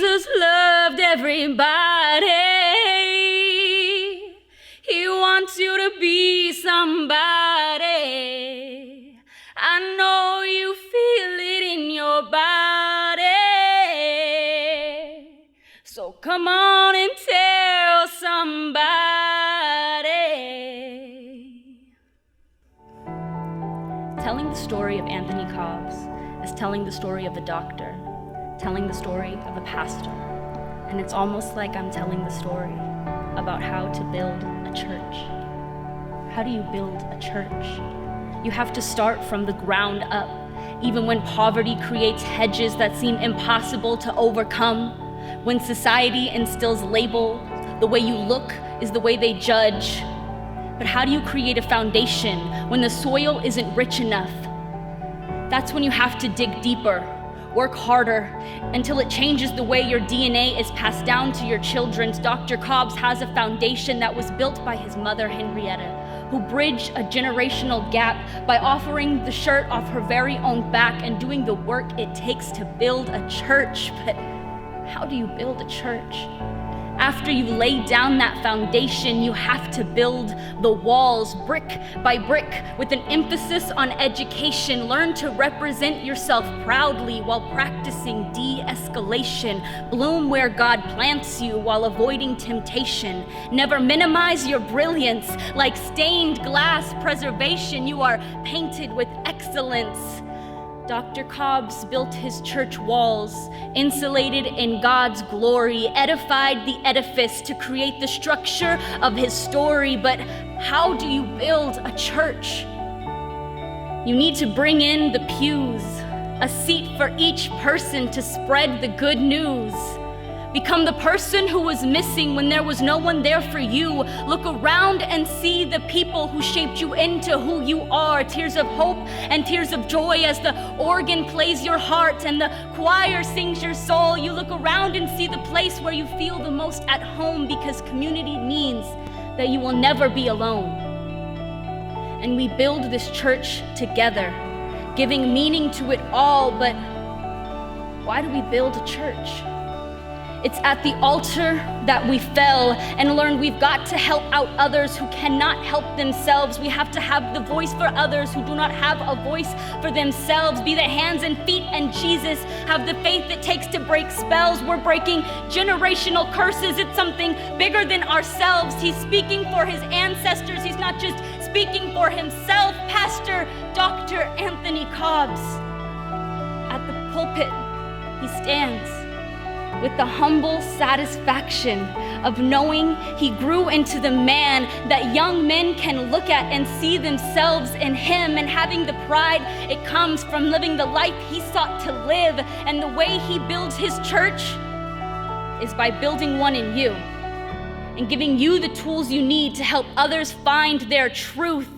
Jesus loved everybody. He wants you to be somebody. I know you feel it in your body. So come on and tell somebody. Telling the story of Anthony Cobbs is telling the story of a doctor, telling the story of a pastor, and it's almost like I'm telling the story about how to build a church. How do you build a church? You have to start from the ground up, even when poverty creates hedges that seem impossible to overcome, when society instills label, the way you look is the way they judge. But how do you create a foundation when the soil isn't rich enough? That's when you have to dig deeper, work harder, until it changes the way your DNA is passed down to your children. Dr. Cobbs has a foundation that was built by his mother, Henrietta, who bridged a generational gap by offering the shirt off her very own back and doing the work it takes to build a church. But how do you build a church? After you lay down that foundation, you have to build the walls brick by brick with an emphasis on education. Learn to represent yourself proudly while practicing de-escalation. Bloom where God plants you while avoiding temptation. Never minimize your brilliance. Like stained glass preservation, you are painted with excellence. Dr. Cobbs built his church walls, insulated in God's glory, edified the edifice to create the structure of his story. But how do you build a church? You need to bring in the pews, a seat for each person to spread the good news. Become the person who was missing when there was no one there for you. Look around and see the people who shaped you into who you are. Tears of hope and tears of joy as the organ plays your heart and the choir sings your soul. You look around and see the place where you feel the most at home, because community means that you will never be alone. And we build this church together, giving meaning to it all. But why do we build a church? It's at the altar that we fell and learned we've got to help out others who cannot help themselves. We have to have the voice for others who do not have a voice for themselves. Be the hands and feet and Jesus. Have the faith it takes to break spells. We're breaking generational curses. It's something bigger than ourselves. He's speaking for his ancestors. He's not just speaking for himself. Pastor Dr. Anthony Cobbs. At the pulpit, he stands with the humble satisfaction of knowing he grew into the man that young men can look at and see themselves in him, and having the pride it comes from living the life he sought to live. And the way he builds his church is by building one in you and giving you the tools you need to help others find their truth,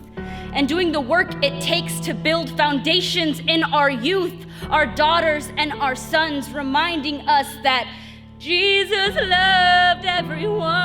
and doing the work it takes to build foundations in our youth, our daughters and our sons, reminding us that Jesus loved everyone.